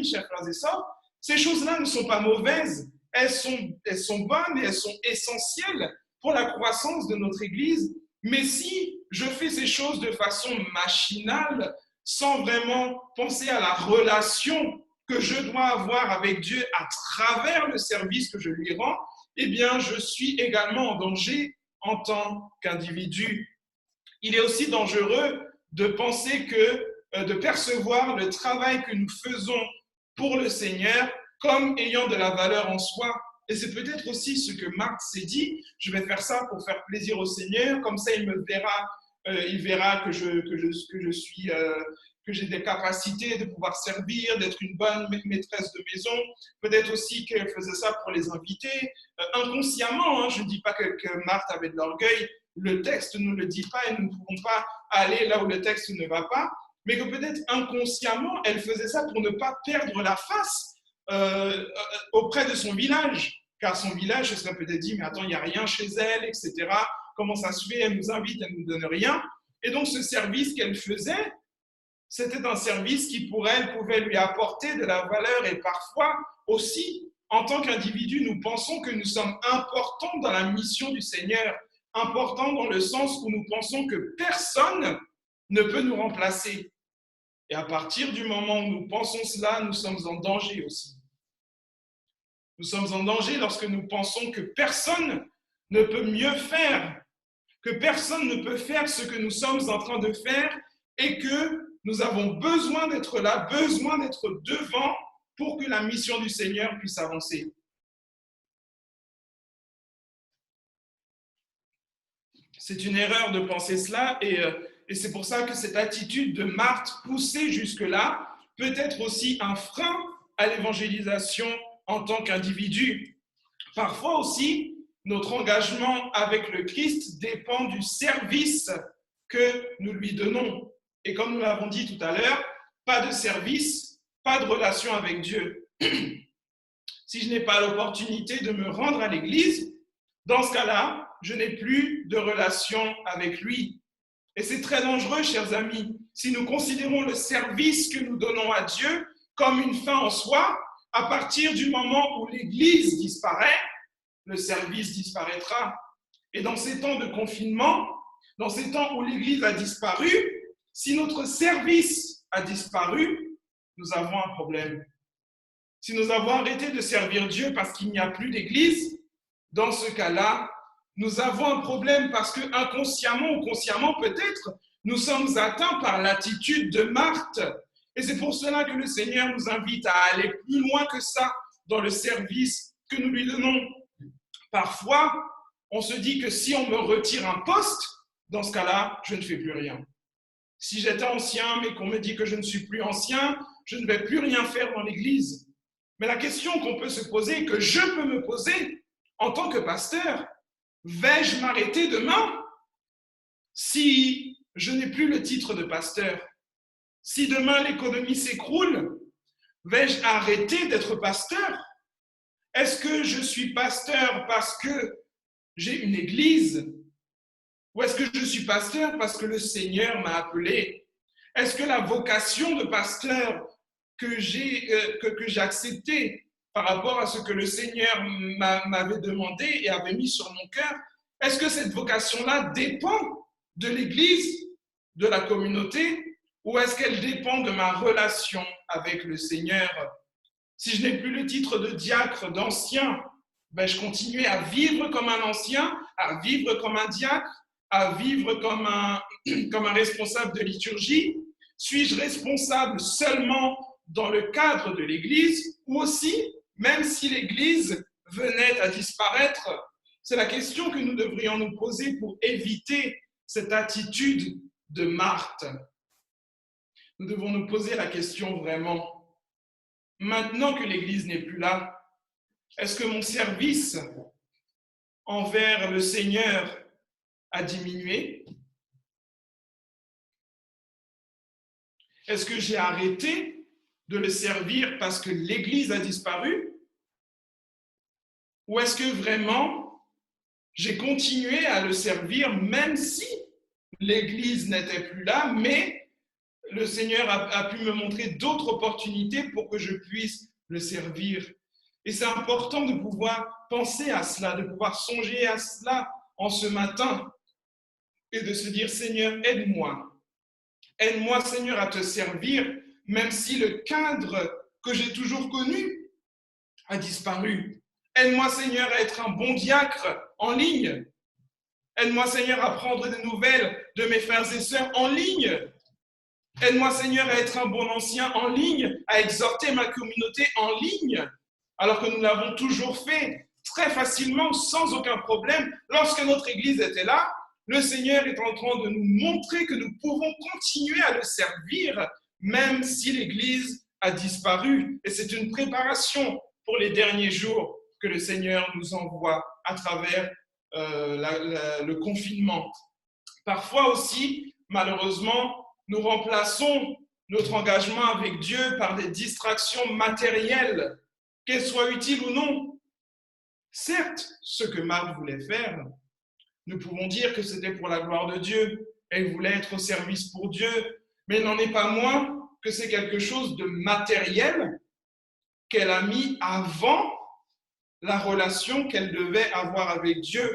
chers frères et sœurs, ces choses-là ne sont pas mauvaises, elles sont bonnes et elles sont essentielles pour la croissance de notre Église. Mais si je fais ces choses de façon machinale, sans vraiment penser à la relation que je dois avoir avec Dieu à travers le service que je lui rends, eh bien, je suis également en danger en tant qu'individu. Il est aussi dangereux de penser de percevoir le travail que nous faisons pour le Seigneur comme ayant de la valeur en soi. Et c'est peut-être aussi ce que Marthe s'est dit, je vais faire ça pour faire plaisir au Seigneur, comme ça il me verra, il verra que que j'ai des capacités de pouvoir servir, d'être une bonne maîtresse de maison. Peut-être aussi qu'elle faisait ça pour les invités, inconsciemment. Hein, je ne dis pas que Marthe avait de l'orgueil, le texte ne le dit pas et nous ne pouvons pas aller là où le texte ne va pas, mais que peut-être inconsciemment, elle faisait ça pour ne pas perdre la face auprès de son village, car son village se serait peut-être dit, mais attends, il n'y a rien chez elle, etc. Comment ça se fait? Elle nous invite, elle ne nous donne rien. Et donc, ce service qu'elle faisait, c'était un service qui, pour elle, pouvait lui apporter de la valeur. Et parfois aussi, en tant qu'individu, nous pensons que nous sommes importants dans la mission du Seigneur, importants dans le sens où nous pensons que personne ne peut nous remplacer. Et à partir du moment où nous pensons cela, nous sommes en danger aussi. Nous sommes en danger lorsque nous pensons que personne ne peut mieux faire que personne ne peut faire ce que nous sommes en train de faire et que nous avons besoin d'être là, besoin d'être devant pour que la mission du Seigneur puisse avancer. C'est une erreur de penser cela et c'est pour ça que cette attitude de Marthe poussée jusque-là peut être aussi un frein à l'évangélisation en tant qu'individu. Parfois aussi, notre engagement avec le Christ dépend du service que nous lui donnons. Et comme nous l'avons dit tout à l'heure, pas de service, pas de relation avec Dieu. Si je n'ai pas l'opportunité de me rendre à l'église, dans ce cas-là, je n'ai plus de relation avec lui. Et c'est très dangereux, chers amis, si nous considérons le service que nous donnons à Dieu comme une fin en soi. À partir du moment où l'église disparaît, le service disparaîtra. Et dans ces temps de confinement, dans ces temps où l'église a disparu, si notre service a disparu, nous avons un problème. Si nous avons arrêté de servir Dieu parce qu'il n'y a plus d'église, dans ce cas-là, nous avons un problème parce que inconsciemment ou consciemment peut-être, nous sommes atteints par l'attitude de Marthe. Et c'est pour cela que le Seigneur nous invite à aller plus loin que ça dans le service que nous lui donnons. Parfois, on se dit que si on me retire un poste, dans ce cas-là, je ne fais plus rien. Si j'étais ancien, mais qu'on me dit que je ne suis plus ancien, je ne vais plus rien faire dans l'église. Mais la question qu'on peut se poser, que je peux me poser en tant que pasteur, vais-je m'arrêter demain si je n'ai plus le titre de pasteur? Si demain l'économie s'écroule, vais-je arrêter d'être pasteur? Est-ce que je suis pasteur parce que j'ai une église? Ou est-ce que je suis pasteur parce que le Seigneur m'a appelé? Est-ce que la vocation de pasteur que j'ai acceptée par rapport à ce que le Seigneur m'avait demandé et avait mis sur mon cœur, est-ce que cette vocation-là dépend de l'église, de la communauté, ou est-ce qu'elle dépend de ma relation avec le Seigneur? Si je n'ai plus le titre de diacre, d'ancien, je continuais à vivre comme un ancien, à vivre comme un diacre, à vivre comme un responsable de liturgie? Suis-je responsable seulement dans le cadre de l'Église ou aussi, même si l'Église venait à disparaître? C'est la question que nous devrions nous poser pour éviter cette attitude de Marthe. Nous devons nous poser la question vraiment, maintenant que l'Église n'est plus là, est-ce que mon service envers le Seigneur a diminué? Est-ce que j'ai arrêté de le servir parce que l'Église a disparu? Ou est-ce que vraiment j'ai continué à le servir même si l'Église n'était plus là, mais le Seigneur a pu me montrer d'autres opportunités pour que je puisse le servir? Et c'est important de pouvoir penser à cela, de pouvoir songer à cela en ce matin et de se dire, Seigneur, aide-moi. Aide-moi, Seigneur, à te servir, même si le cadre que j'ai toujours connu a disparu. Aide-moi, Seigneur, à être un bon diacre en ligne. Aide-moi, Seigneur, à prendre des nouvelles de mes frères et sœurs en ligne. Aide-moi, Seigneur, à être un bon ancien en ligne, à exhorter ma communauté en ligne, alors que nous l'avons toujours fait très facilement, sans aucun problème. Lorsque notre Église était là, le Seigneur est en train de nous montrer que nous pouvons continuer à le servir, même si l'Église a disparu. Et c'est une préparation pour les derniers jours que le Seigneur nous envoie à travers le confinement. Parfois aussi, malheureusement, nous remplaçons notre engagement avec Dieu par des distractions matérielles, qu'elles soient utiles ou non. Certes, ce que Marthe voulait faire, nous pouvons dire que c'était pour la gloire de Dieu. Elle voulait être au service pour Dieu, mais il n'en est pas moins que c'est quelque chose de matériel qu'elle a mis avant la relation qu'elle devait avoir avec Dieu.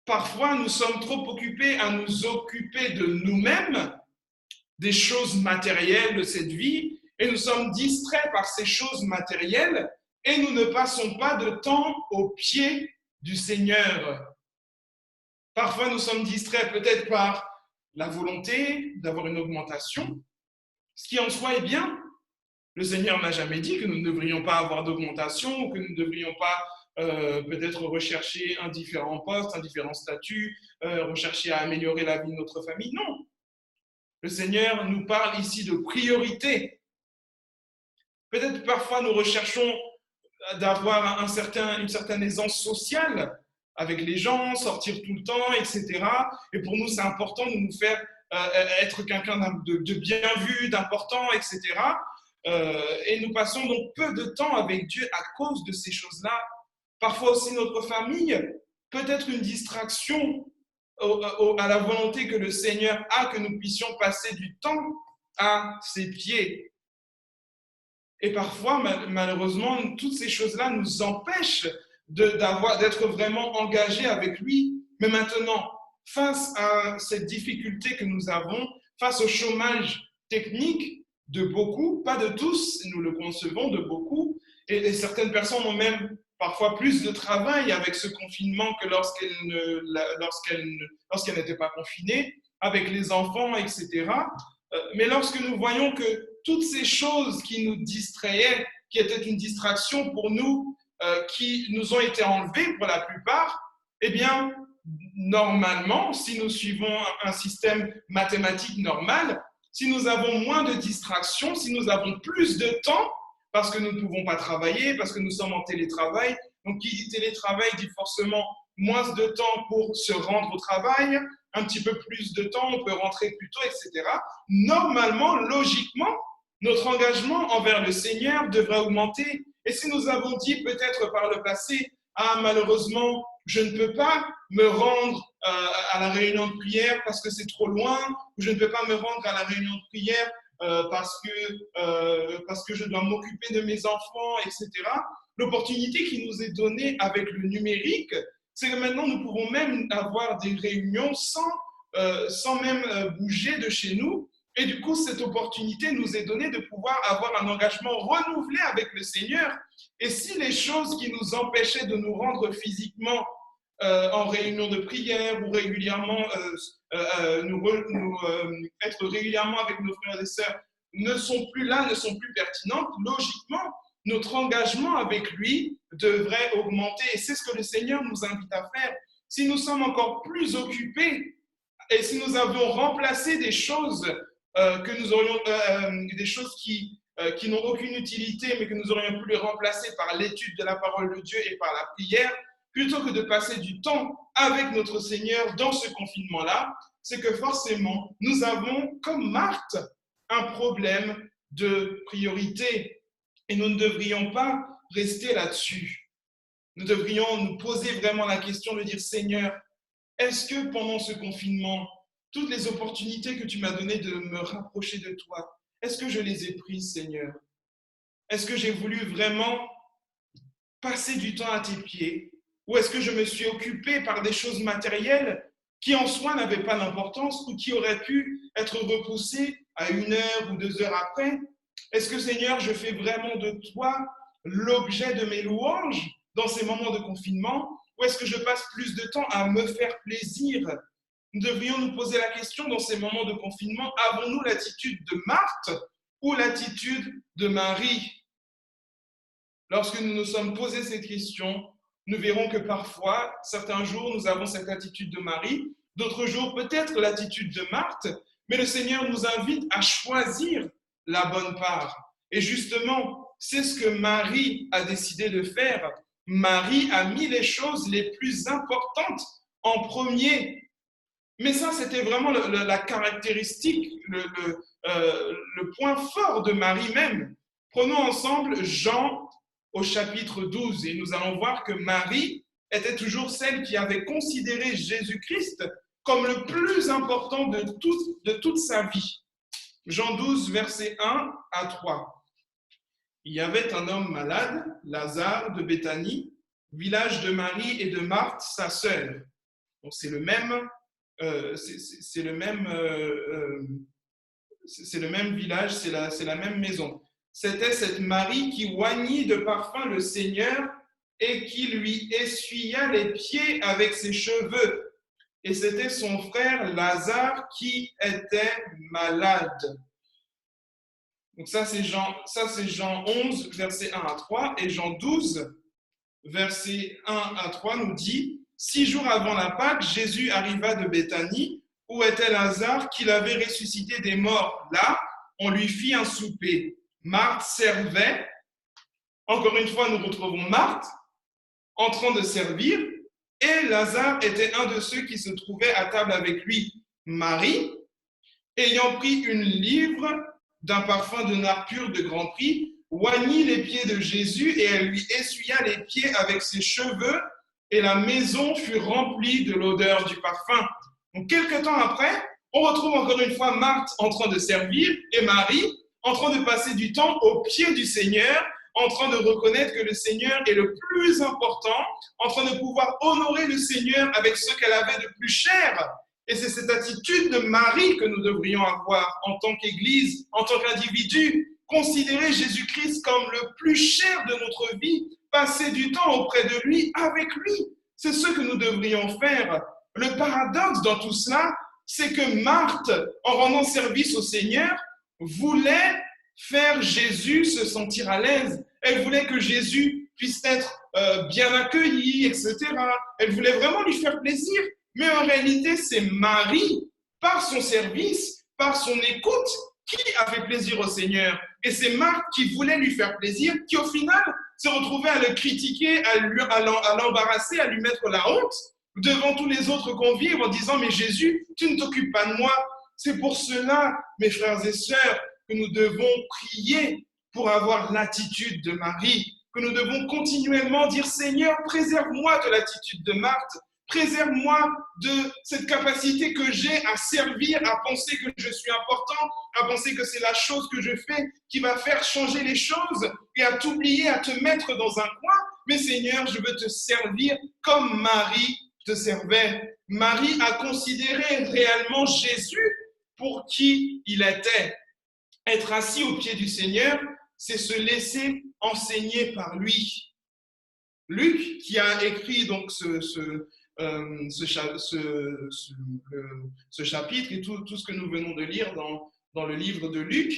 Parfois, nous sommes trop occupés à nous occuper de nous-mêmes, des choses matérielles de cette vie, et nous sommes distraits par ces choses matérielles, et nous ne passons pas de temps aux pieds du Seigneur. Parfois, nous sommes distraits peut-être par la volonté d'avoir une augmentation, ce qui en soi est bien. Le Seigneur n'a jamais dit que nous ne devrions pas avoir d'augmentation ou que nous ne devrions pas peut-être rechercher un différent poste, un différent statut, rechercher à améliorer la vie de notre famille. Non. Le Seigneur nous parle ici de priorité. Peut-être parfois nous recherchons d'avoir une certaine aisance sociale avec les gens, sortir tout le temps, etc. Et pour nous, c'est important de nous faire être quelqu'un de bien vu, d'important, etc. Et nous passons donc peu de temps avec Dieu à cause de ces choses-là. Parfois aussi notre famille peut être une distraction à la volonté que le Seigneur a que nous puissions passer du temps à ses pieds. Et parfois, malheureusement, toutes ces choses-là nous empêchent d'être vraiment engagés avec lui. Mais maintenant, face à cette difficulté que nous avons, face au chômage technique de beaucoup, pas de tous, nous le concevons de beaucoup, et certaines personnes ont même parfois plus de travail avec ce confinement que lorsqu'elles n'étaient pas confinées, avec les enfants, etc. Mais lorsque nous voyons que toutes ces choses qui nous distrayaient, qui étaient une distraction pour nous, qui nous ont été enlevées pour la plupart, eh bien, normalement, si nous suivons un système mathématique normal, si nous avons moins de distractions, si nous avons plus de temps, parce que nous ne pouvons pas travailler, parce que nous sommes en télétravail, donc qui dit télétravail dit forcément moins de temps pour se rendre au travail, un petit peu plus de temps, on peut rentrer plus tôt, etc. Normalement, logiquement, notre engagement envers le Seigneur devrait augmenter. Et si nous avons dit peut-être par le passé, ah malheureusement, je ne peux pas me rendre à la réunion de prière parce que c'est trop loin, ou je ne peux pas me rendre à la réunion de prière parce que je dois m'occuper de mes enfants, etc. L'opportunité qui nous est donnée avec le numérique, c'est que maintenant nous pouvons même avoir des réunions sans même bouger de chez nous. Et du coup, cette opportunité nous est donnée de pouvoir avoir un engagement renouvelé avec le Seigneur. Et si les choses qui nous empêchaient de nous rendre physiquement en réunion de prière ou régulièrement être régulièrement avec nos frères et sœurs ne sont plus là, ne sont plus pertinentes, logiquement, notre engagement avec lui devrait augmenter. Et c'est ce que le Seigneur nous invite à faire. Si nous sommes encore plus occupés et si nous avons remplacé des choses que nous aurions, des choses qui n'ont aucune utilité, mais que nous aurions pu les remplacer par l'étude de la parole de Dieu et par la prière, plutôt que de passer du temps avec notre Seigneur dans ce confinement-là, c'est que forcément, nous avons, comme Marthe, un problème de priorité. Et nous ne devrions pas rester là-dessus. Nous devrions nous poser vraiment la question de dire, Seigneur, est-ce que pendant ce confinement, toutes les opportunités que tu m'as données de me rapprocher de toi, est-ce que je les ai prises, Seigneur? Est-ce que j'ai voulu vraiment passer du temps à tes pieds? Ou est-ce que je me suis occupé par des choses matérielles qui en soi n'avaient pas d'importance ou qui auraient pu être repoussées à 1 heure ou 2 heures après? Est-ce que, Seigneur, je fais vraiment de toi l'objet de mes louanges dans ces moments de confinement? Ou est-ce que je passe plus de temps à me faire plaisir? Nous devrions nous poser la question dans ces moments de confinement, avons-nous l'attitude de Marthe ou l'attitude de Marie? Lorsque nous nous sommes posé cette question, nous verrons que parfois, certains jours, nous avons cette attitude de Marie, d'autres jours, peut-être l'attitude de Marthe, mais le Seigneur nous invite à choisir la bonne part. Et justement, c'est ce que Marie a décidé de faire. Marie a mis les choses les plus importantes en premier. Mais ça, c'était vraiment la caractéristique, le point fort de Marie même. Prenons ensemble Jean au chapitre 12 et nous allons voir que Marie était toujours celle qui avait considéré Jésus-Christ comme le plus important de toute sa vie. Jean 12, versets 1 à 3. Il y avait un homme malade, Lazare de Béthanie, village de Marie et de Marthe, sa sœur. Donc c'est le même village, c'est la même maison. C'était cette Marie qui oignit de parfum le Seigneur et qui lui essuya les pieds avec ses cheveux. et c'était son frère Lazare qui était malade. Donc ça c'est Jean 11, versets 1 à 3, et Jean 12, versets 1 à 3 nous dit, 6 jours avant la Pâque, Jésus arriva de Béthanie, où était Lazare, qu'il avait ressuscité des morts. Là, on lui fit un souper. Marthe servait. Encore une fois, nous retrouvons Marthe en train de servir, et Lazare était un de ceux qui se trouvaient à table avec lui. Marie, ayant pris une livre d'un parfum de nard pur de grand prix, oignit les pieds de Jésus et elle lui essuya les pieds avec ses cheveux, et la maison fut remplie de l'odeur du parfum. Donc, quelque temps après, on retrouve encore une fois Marthe en train de servir et Marie en train de passer du temps aux pieds du Seigneur, en train de reconnaître que le Seigneur est le plus important, en train de pouvoir honorer le Seigneur avec ce qu'elle avait de plus cher. Et c'est cette attitude de Marie que nous devrions avoir en tant qu'Église, en tant qu'individu, considérer Jésus-Christ comme le plus cher de notre vie, passer du temps auprès de lui, avec lui. C'est ce que nous devrions faire. Le paradoxe dans tout cela, c'est que Marthe, en rendant service au Seigneur, voulait faire Jésus se sentir à l'aise. Elle voulait que Jésus puisse être bien accueilli, etc. Elle voulait vraiment lui faire plaisir. Mais en réalité, c'est Marie, par son service, par son écoute, qui a fait plaisir au Seigneur. Et c'est Marthe qui voulait lui faire plaisir, qui au final se retrouvait à le critiquer, à l'embarrasser, à lui mettre la honte devant tous les autres convives en disant « Mais Jésus, tu ne t'occupes pas de moi. » C'est pour cela, mes frères et sœurs, que nous devons prier pour avoir l'attitude de Marie, que nous devons continuellement dire « Seigneur, préserve-moi de l'attitude de Marthe. Préserve-moi de cette capacité que j'ai à servir, à penser que je suis important, à penser que c'est la chose que je fais qui va faire changer les choses et à t'oublier, à te mettre dans un coin. Mais Seigneur, je veux te servir comme Marie te servait. Marie a considéré réellement Jésus pour qui il était. Être assis aux pieds du Seigneur, c'est se laisser enseigner par lui. Luc, qui a écrit donc ce chapitre et tout ce que nous venons de lire dans le livre de Luc,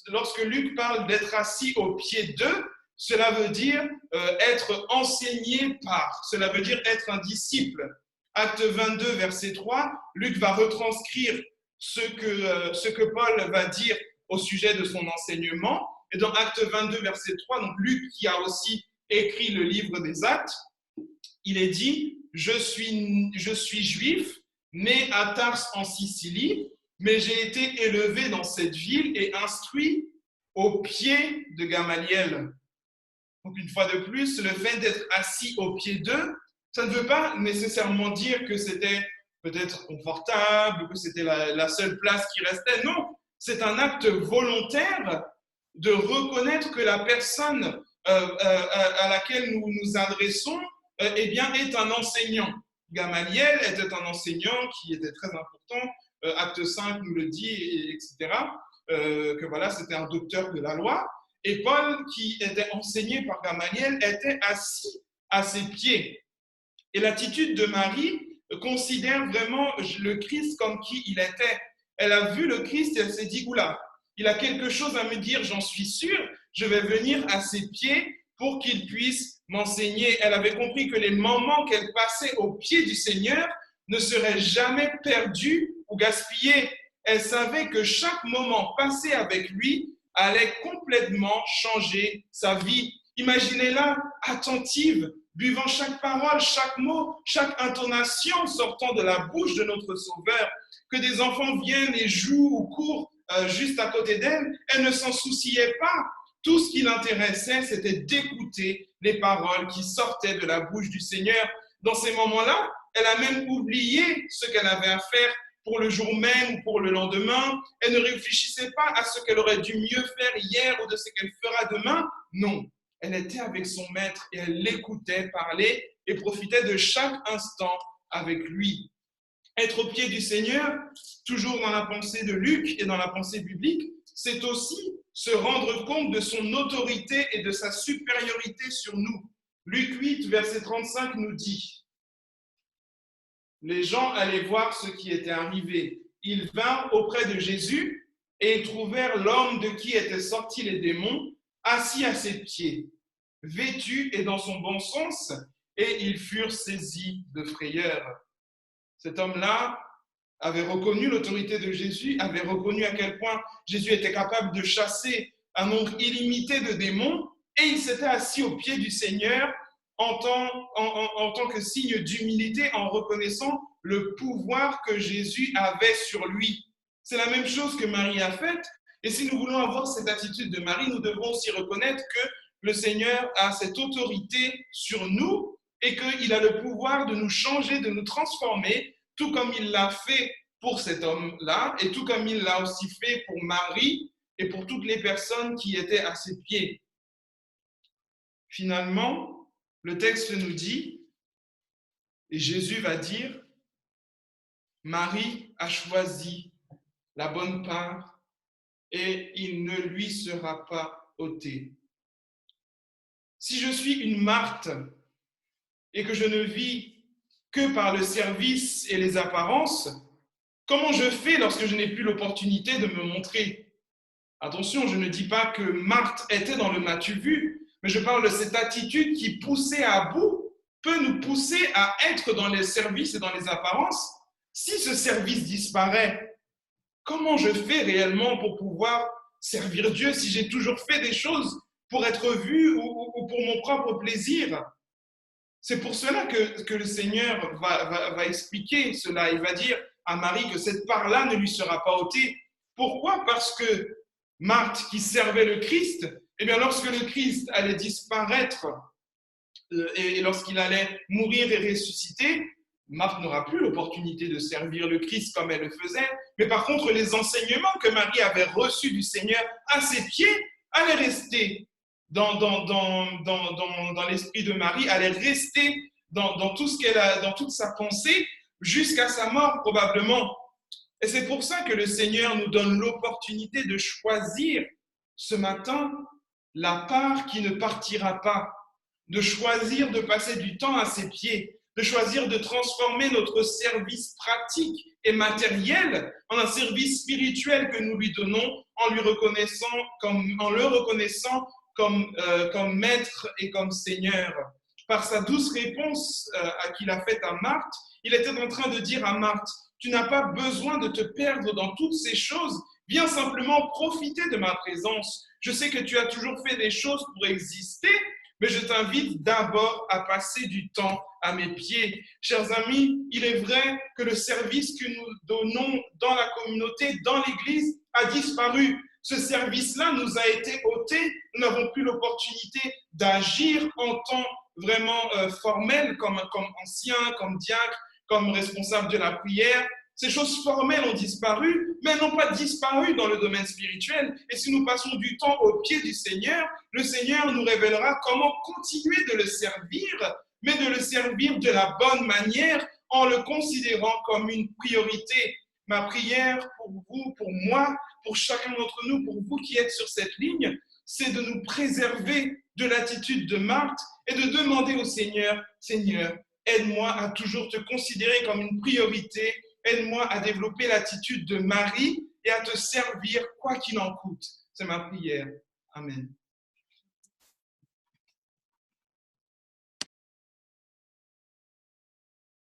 lorsque Luc parle d'être assis aux pieds d'eux, cela veut dire être enseigné par, cela veut dire être un disciple. Acte 22, verset 3, Luc va retranscrire ce que Paul va dire au sujet de son enseignement. Et dans Acte 22, verset 3, donc Luc qui a aussi écrit le livre des Actes, il est dit « Je suis juif, né à Tars en Sicile, mais j'ai été élevé dans cette ville et instruit aux pieds de Gamaliel. » Donc une fois de plus, le fait d'être assis aux pieds d'eux, ça ne veut pas nécessairement dire que c'était peut-être confortable, que c'était la seule place qui restait. Non, c'est un acte volontaire de reconnaître que la personne à laquelle nous nous adressons eh bien, est un enseignant. Gamaliel était un enseignant qui était très important. Acte 5 nous le dit, etc. Que voilà, c'était un docteur de la loi. Et Paul, qui était enseigné par Gamaliel, était assis à ses pieds. Et l'attitude de Marie considère vraiment le Christ comme qui il était. Elle a vu le Christ et elle s'est dit, oula, il a quelque chose à me dire, j'en suis sûre, je vais venir à ses pieds pour qu'il puisse m'enseigner. Elle avait compris que les moments qu'elle passait aux pieds du Seigneur ne seraient jamais perdus ou gaspillés. Elle savait que chaque moment passé avec lui allait complètement changer sa vie. Imaginez-la attentive, buvant chaque parole, chaque mot, chaque intonation sortant de la bouche de notre Sauveur. Que des enfants viennent et jouent ou courent juste à côté d'elle, elle ne s'en souciait pas. Tout ce qui l'intéressait, c'était d'écouter les paroles qui sortaient de la bouche du Seigneur. Dans ces moments-là, elle a même oublié ce qu'elle avait à faire pour le jour même ou pour le lendemain. Elle ne réfléchissait pas à ce qu'elle aurait dû mieux faire hier ou de ce qu'elle fera demain. Non, elle était avec son maître et elle l'écoutait parler et profitait de chaque instant avec lui. Être au pied du Seigneur, toujours dans la pensée de Luc et dans la pensée biblique, c'est aussi se rendre compte de son autorité et de sa supériorité sur nous. Luc 8, verset 35 nous dit les gens allaient voir ce qui était arrivé. Ils vinrent auprès de Jésus et ils trouvèrent l'homme de qui étaient sortis les démons assis à ses pieds, vêtu et dans son bon sens, et ils furent saisis de frayeur. Cet homme-là avait reconnu l'autorité de Jésus, avait reconnu à quel point Jésus était capable de chasser un nombre illimité de démons, et il s'était assis aux pieds du Seigneur en tant que signe d'humilité, en reconnaissant le pouvoir que Jésus avait sur lui. C'est la même chose que Marie a faite, et si nous voulons avoir cette attitude de Marie, nous devons aussi reconnaître que le Seigneur a cette autorité sur nous et qu'il a le pouvoir de nous changer, de nous transformer, tout comme il l'a fait pour cet homme-là, et tout comme il l'a aussi fait pour Marie et pour toutes les personnes qui étaient à ses pieds. Finalement, le texte nous dit, et Jésus va dire, Marie a choisi la bonne part et il ne lui sera pas ôté. Si je suis une Marthe et que je ne vis que par le service et les apparences, comment je fais lorsque je n'ai plus l'opportunité de me montrer? Attention, je ne dis pas que Marthe était dans le m'as-tu vu, mais je parle de cette attitude qui, poussée à bout, peut nous pousser à être dans les services et dans les apparences. Si ce service disparaît, comment je fais réellement pour pouvoir servir Dieu si j'ai toujours fait des choses pour être vu ou pour mon propre plaisir? C'est pour cela que le Seigneur va expliquer cela. Il va dire à Marie que cette part-là ne lui sera pas ôtée. Pourquoi? Parce que Marthe, qui servait le Christ, eh bien, lorsque le Christ allait disparaître et lorsqu'il allait mourir et ressusciter, Marthe n'aura plus l'opportunité de servir le Christ comme elle le faisait. Mais par contre, les enseignements que Marie avait reçus du Seigneur à ses pieds allaient rester dans l'esprit de Marie, allaient rester dans tout ce qu'elle a, dans toute sa pensée, jusqu'à sa mort probablement. Et c'est pour ça que le Seigneur nous donne l'opportunité de choisir ce matin la part qui ne partira pas, de choisir de passer du temps à ses pieds, de choisir de transformer notre service pratique et matériel en un service spirituel que nous lui donnons en le reconnaissant comme maître et comme Seigneur. Par sa douce réponse qu'il a faite à Marthe, il était en train de dire à Marthe, tu n'as pas besoin de te perdre dans toutes ces choses, viens simplement profiter de ma présence. Je sais que tu as toujours fait des choses pour exister, mais je t'invite d'abord à passer du temps à mes pieds. Chers amis, il est vrai que le service que nous donnons dans la communauté, dans l'Église, a disparu. Ce service-là nous a été ôté. Nous n'avons plus l'opportunité d'agir en temps vraiment formel, comme ancien, comme diacre, comme responsable de la prière. Ces choses formelles ont disparu, mais elles n'ont pas disparu dans le domaine spirituel. Et si nous passons du temps au pied du Seigneur, le Seigneur nous révélera comment continuer de le servir, mais de le servir de la bonne manière en le considérant comme une priorité. Ma prière pour vous, pour moi, pour chacun d'entre nous, pour vous qui êtes sur cette ligne, c'est de nous préserver de l'attitude de Marthe et de demander au Seigneur, Seigneur, aide-moi à toujours te considérer comme une priorité. Aide-moi à développer l'attitude de Marie et à te servir quoi qu'il en coûte. C'est ma prière. Amen.